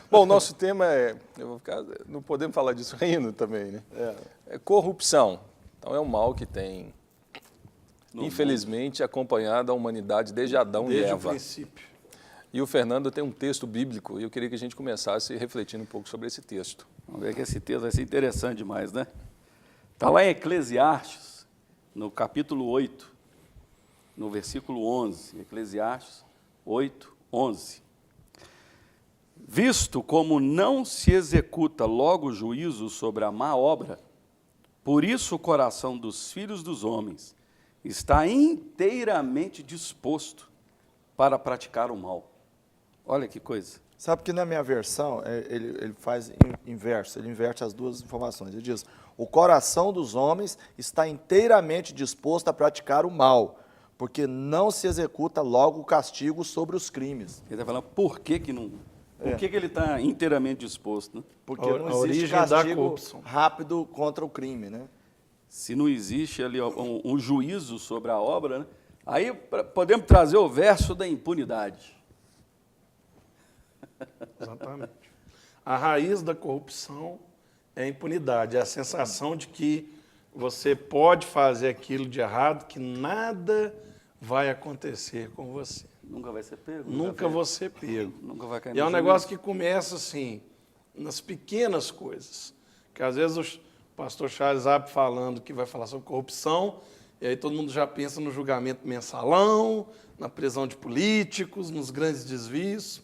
Bom, o nosso tema não podemos falar disso rindo também, né? É corrupção. Então é um mal que tem, infelizmente, acompanhado a humanidade desde Adão e Eva. Desde o princípio. E o Fernando tem um texto bíblico e eu queria que a gente começasse refletindo um pouco sobre esse texto. Vamos ver que esse texto vai ser interessante demais, né? Está lá em Eclesiastes, no capítulo 8, no versículo 11. Eclesiastes 8, 11. Visto como não se executa logo juízo sobre a má obra, por isso o coração dos filhos dos homens está inteiramente disposto para praticar o mal. Olha que coisa. Sabe que na minha versão, ele faz inverso, ele inverte as duas informações. Ele diz, o coração dos homens está inteiramente disposto a praticar o mal, porque não se executa logo o castigo sobre os crimes. Ele está falando por que não... Por que ele está inteiramente disposto, né? Porque A não existe origem da castigo corrupção. rápido contra o crime, né? Se não existe ali um juízo sobre a obra, né? Aí podemos trazer o verso da impunidade. Exatamente. A raiz da corrupção é a impunidade, é a sensação de que você pode fazer aquilo de errado, que nada vai acontecer com você. Nunca vai ser pego. Nunca vou ser pego. Nunca vai cair E é no um juízo. negócio que começa assim, nas pequenas coisas. Que às vezes o pastor Charles abre falando que vai falar sobre corrupção, e aí todo mundo já pensa no julgamento mensalão, na prisão de políticos, nos grandes desvios.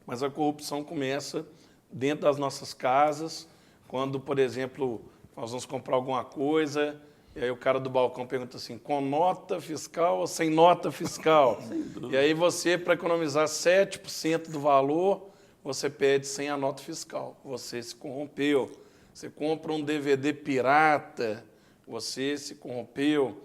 Mas a corrupção começa dentro das nossas casas, quando, por exemplo, nós vamos comprar alguma coisa, e aí o cara do balcão pergunta assim, com nota fiscal ou sem nota fiscal? E aí você, para economizar 7% do valor, você pede sem a nota fiscal. Você se corrompeu. Você compra um DVD pirata, você se corrompeu.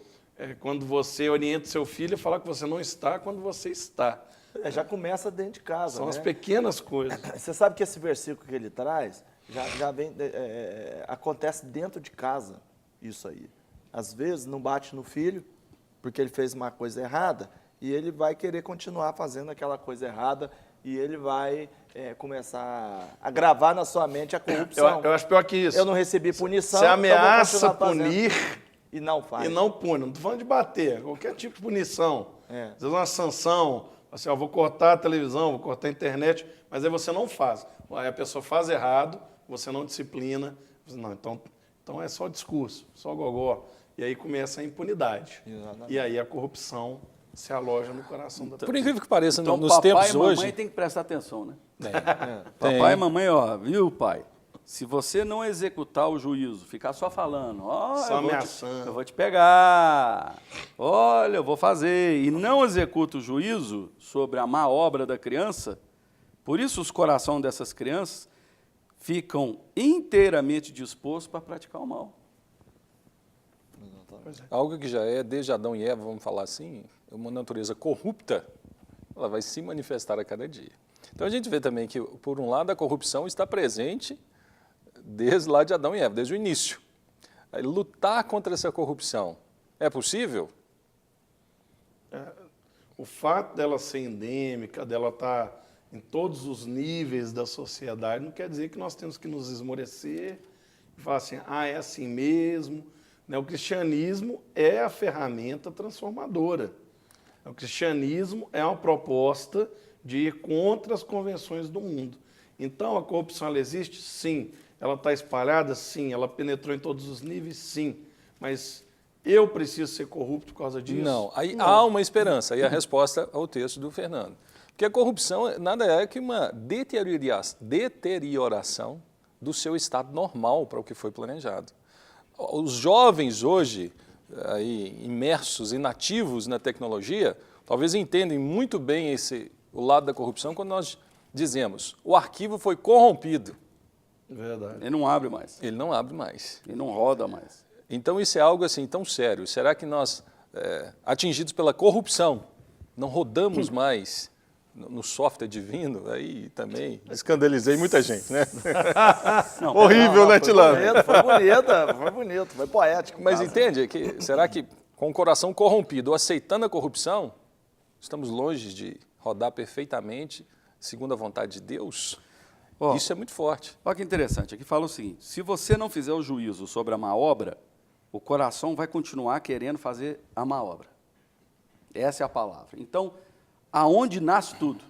Quando você orienta seu filho a falar que você não está quando você está. Já começa dentro de casa, São né? as pequenas coisas. Você sabe que esse versículo que ele traz, já vem, acontece dentro de casa, isso aí. Às vezes não bate no filho, porque ele fez uma coisa errada, e ele vai querer continuar fazendo aquela coisa errada, e ele vai começar a gravar na sua mente a corrupção. Eu acho pior que isso. Eu não recebi punição, Você então vou ameaça continuar fazendo. punir E não faz. e não pune. Não estou falando de bater, qualquer tipo de punição. Às vezes uma sanção, assim, vou cortar a televisão, vou cortar a internet, mas aí você não faz. Aí a pessoa faz errado, você não disciplina. Você, não, então é só discurso, só gogó. E aí começa a impunidade. Exatamente. E aí a corrupção se aloja no coração da pessoa. Por incrível que pareça, Então, nos papai tempos e mamãe hoje... tem que prestar atenção, né? Tem. Papai e mamãe, ó, viu, pai? Se você não executar o juízo, ficar só falando, ó, Só eu ameaçando. vou te pegar, olha, eu vou fazer, e não executa o juízo sobre a má obra da criança, por isso os corações dessas crianças ficam inteiramente dispostos para praticar o mal. Algo que já é, desde Adão e Eva, vamos falar assim, uma natureza corrupta, ela vai se manifestar a cada dia. Então a gente vê também que, por um lado, a corrupção está presente desde lá de Adão e Eva, desde o início. Aí, lutar contra essa corrupção é possível? O fato dela ser endêmica, dela estar em todos os níveis da sociedade, não quer dizer que nós temos que nos esmorecer e falar assim, é assim mesmo. O cristianismo é a ferramenta transformadora. O cristianismo é uma proposta de ir contra as convenções do mundo. Então, a corrupção ela existe? Sim. Ela está espalhada? Sim. Ela penetrou em todos os níveis? Sim. Mas eu preciso ser corrupto por causa disso? Não. Aí há uma esperança, aí a resposta ao texto do Fernando. Porque a corrupção nada é que uma deterioração do seu estado normal para o que foi planejado. Os jovens hoje, aí, imersos, inativos na tecnologia, talvez entendem muito bem o lado da corrupção quando nós dizemos o arquivo foi corrompido. Verdade. Ele não abre mais, Ele não abre mais. ele não roda mais. Então isso é algo assim tão sério. Será que nós, atingidos pela corrupção, não rodamos mais no software divino? Aí também escandalizei muita gente, né? Não, Horrível, né, Tilano? Foi bonito, foi poético. Mas quase. entende, será que com o coração corrompido, ou aceitando a corrupção, estamos longe de rodar perfeitamente segundo a vontade de Deus, Ó, isso é muito forte. Olha que interessante, aqui fala o seguinte, se você não fizer o juízo sobre a má obra, o coração vai continuar querendo fazer a má obra. Essa é a palavra. Então, aonde nasce tudo?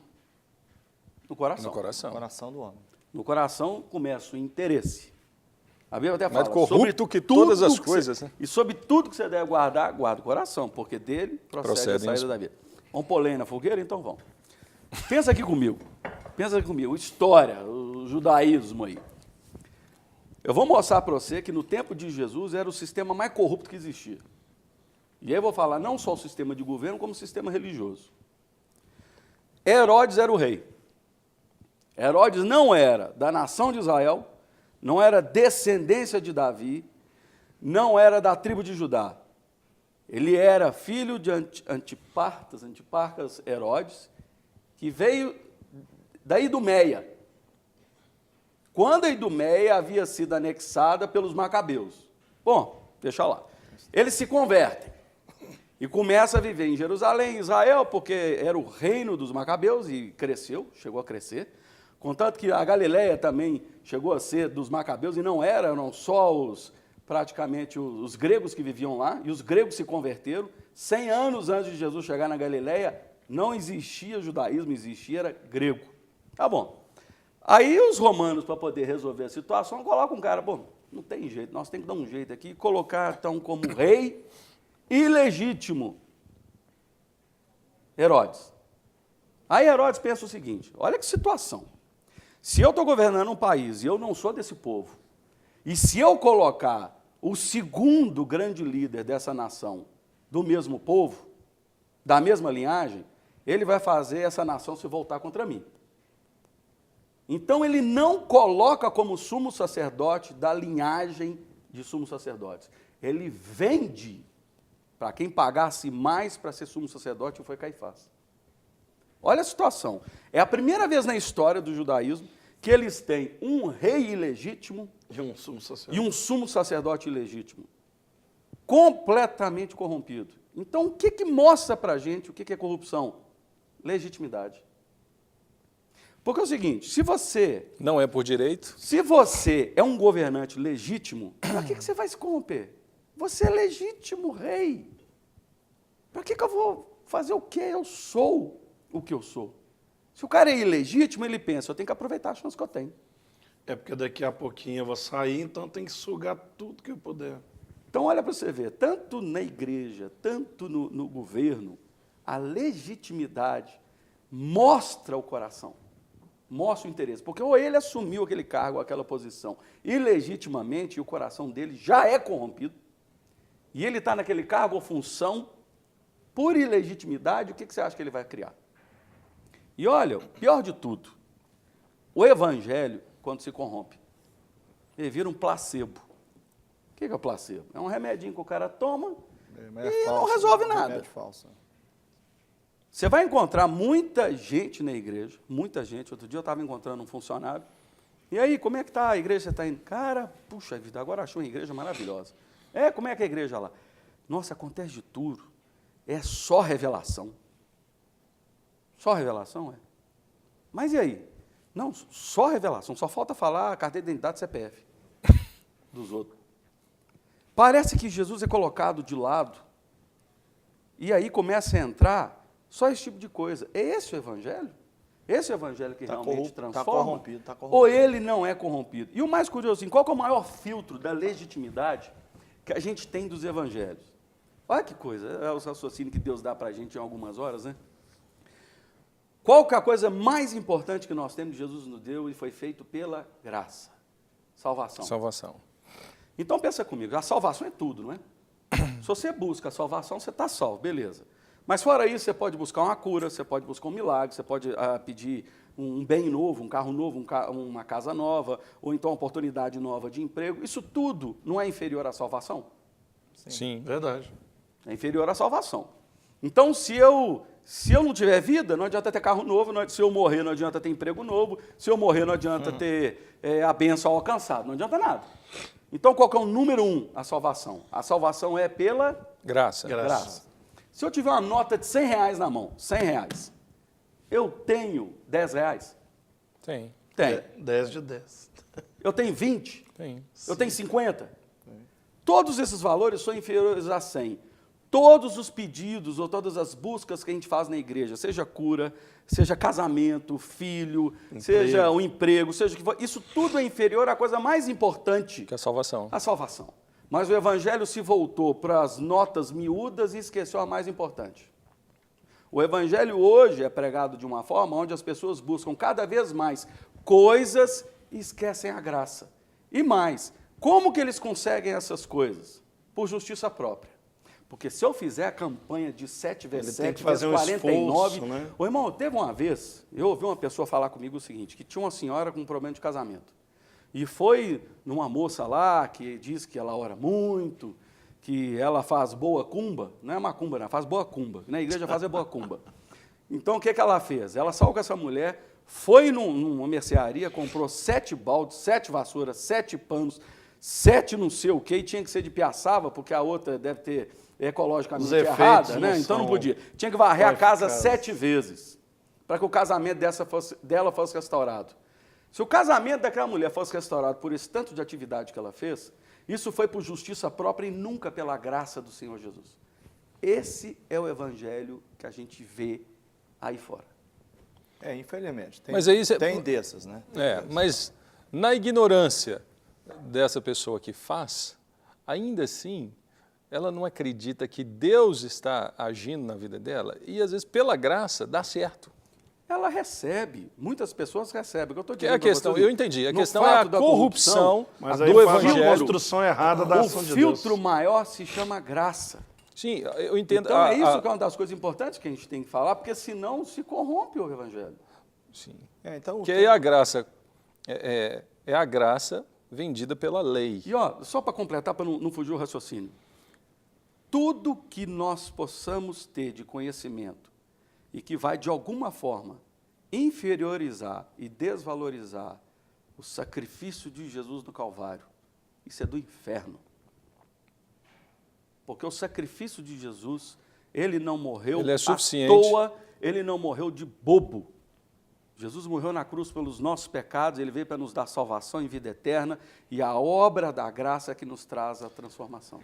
No coração. No coração. Coração do homem. No coração começa o interesse. A Bíblia até Mais fala, corrupto sobre que tudo todas as que coisas, você- né? E sobre tudo que você deve guardar, guarda o coração, porque dele procede a Procedem saída as- da vida. Vamos pôr lenha na fogueira? Então vamos. Pensa aqui comigo. Pensa aqui comigo. História, o judaísmo aí. Eu vou mostrar para você que no tempo de Jesus era o sistema mais corrupto que existia. E aí eu vou falar não só o sistema de governo, como o sistema religioso. Herodes era o rei. Herodes não era da nação de Israel, não era descendência de Davi, não era da tribo de Judá. Ele era filho de Antiparcas Herodes, que veio da Idumeia. Quando a Idumeia havia sido anexada pelos macabeus. Bom, deixa lá. Eles se convertem e começam a viver em Jerusalém, Israel, porque era o reino dos macabeus e cresceu, chegou a crescer. Contanto que a Galileia também chegou a ser dos macabeus e não eram só praticamente os gregos que viviam lá, e os gregos se converteram. 100 anos antes de Jesus chegar na Galileia, não existia judaísmo, existia era grego. Tá bom. Aí os romanos, para poder resolver a situação, colocam um cara, bom, não tem jeito, nós temos que dar um jeito aqui, colocar então como rei ilegítimo Herodes. Aí Herodes pensa o seguinte, olha que situação, se eu estou governando um país e eu não sou desse povo, e se eu colocar o segundo grande líder dessa nação do mesmo povo, da mesma linhagem, ele vai fazer essa nação se voltar contra mim. Então ele não coloca como sumo sacerdote da linhagem de sumos sacerdotes. Ele vende para quem pagasse mais para ser sumo sacerdote, foi Caifás. Olha a situação. É a primeira vez na história do judaísmo que eles têm um rei ilegítimo De um sumo e sacerdote. um sumo sacerdote ilegítimo. Completamente corrompido. Então, o que mostra para a gente o que é corrupção? Legitimidade. Porque é o seguinte, se você Não é por direito. é um governante legítimo, para que você vai se corromper? Você é legítimo rei. Para que eu vou fazer o que? Eu sou o que eu sou. Se o cara é ilegítimo, ele pensa, eu tenho que aproveitar a chance que eu tenho. É porque daqui a pouquinho eu vou sair, então tem que sugar tudo que eu puder. Então, olha para você ver, tanto na igreja, tanto no governo, a legitimidade mostra o coração, mostra o interesse. Porque ou ele assumiu aquele cargo, aquela posição, ilegitimamente, e o coração dele já é corrompido, e ele está naquele cargo ou função, por ilegitimidade, o que você acha que ele vai criar? E olha, pior de tudo, o evangelho, quando se corrompe, ele vira um placebo. O que é o placebo? É um remedinho que o cara toma e não resolve nada. Remédio falso. Você vai encontrar muita gente na igreja, muita gente. Outro dia eu estava encontrando um funcionário. E aí, como é que está a igreja? Você está indo? Cara, puxa vida, agora achou uma igreja maravilhosa. Como é que é a igreja lá? Nossa, acontece de tudo. É só revelação. Só revelação, é? Mas e aí? Não, só revelação. Só falta falar a carteira de identidade CPF dos outros. Parece que Jesus é colocado de lado. E aí começa a entrar só esse tipo de coisa. É esse o evangelho? Esse é o evangelho que realmente transforma? Está corrompido, está corrompido. Ou ele não é corrompido? E o mais curioso, assim, qual que é o maior filtro da legitimidade que a gente tem dos evangelhos? Olha que coisa, é o raciocínio que Deus dá para a gente em algumas horas, né? Qual que é a coisa mais importante que nós temos que Jesus nos deu e foi feito pela graça? Salvação. Salvação. Então pensa comigo, a salvação é tudo, não é? Se você busca a salvação, você está salvo, beleza. Mas fora isso, você pode buscar uma cura, você pode buscar um milagre, você pode pedir um bem novo, um carro novo, uma casa nova, ou então uma oportunidade nova de emprego. Isso tudo não é inferior à salvação? Sim. Verdade. É inferior à salvação. Então, se eu não tiver vida, não adianta ter carro novo, se eu morrer, não adianta ter emprego novo, se eu morrer, não adianta ter a bênção alcançada, não adianta nada. Então, qual que é o número 1? A salvação. A salvação é pela Graça. graça. Se eu tiver uma nota de R$100 na mão, R$100, Eu tenho 10 reais? Tem, Tenho. 10 de 10. Eu tenho 20? tem. Eu tenho 50? Todos esses valores são inferiores a 100. Todos os pedidos ou todas as buscas que a gente faz na igreja, seja cura, seja casamento, filho, seja um emprego, seja o que for, isso tudo é inferior à coisa mais importante, Que é a salvação. a salvação. Mas o evangelho se voltou para as notas miúdas e esqueceu a mais importante. O evangelho hoje é pregado de uma forma onde as pessoas buscam cada vez mais coisas e esquecem a graça. E mais, como que eles conseguem essas coisas? Por justiça própria. Porque se eu fizer a campanha de 7 vezes Ele tem 7 que fazer vezes um 49... esforço, né? Ô, irmão, teve uma vez, eu ouvi uma pessoa falar comigo o seguinte, que tinha uma senhora com um problema de casamento. E foi numa moça lá que diz que ela ora muito, que ela faz boa cumba, não é macumba, não, faz boa cumba. Na igreja faz boa cumba. Então, o que ela fez? Ela saiu com essa mulher, foi numa mercearia, comprou 7 baldes, 7 vassouras, 7 panos, 7 não sei o quê, e tinha que ser de piaçava, porque a outra deve ter ecologicamente Os efeitos errada, né? não Então não são podia. Tinha que varrer a casa eficazes. 7 vezes, para que o casamento dela fosse restaurado. Se o casamento daquela mulher fosse restaurado por esse tanto de atividade que ela fez, isso foi por justiça própria e nunca pela graça do Senhor Jesus. Esse é o evangelho que a gente vê aí fora. Infelizmente. Tem, Mas aí você- tem dessas, né? Mas na ignorância dessa pessoa que faz, ainda assim, ela não acredita que Deus está agindo na vida dela e, às vezes, pela graça, dá certo. Ela recebe, muitas pessoas recebem. O que eu estou Que é dizendo a pra questão, vocês, eu entendi, a no questão é a fato da corrupção Mas do aí faz uma evangelho. construção errada da o ação de Deus. filtro maior se chama graça. Sim, eu entendo. Então é isso que é uma das coisas importantes que a gente tem que falar, porque senão se corrompe o evangelho. Sim. Então, Que é a graça, é a graça vendida pela lei. E ó, só para completar, para não fugir o raciocínio. Tudo que nós possamos ter de conhecimento e que vai, de alguma forma, inferiorizar e desvalorizar o sacrifício de Jesus no Calvário, isso é do inferno. Porque o sacrifício de Jesus, ele não morreu Ele é à suficiente. toa, ele não morreu de bobo. Jesus morreu na cruz pelos nossos pecados, ele veio para nos dar salvação e vida eterna, e a obra da graça é que nos traz a transformação.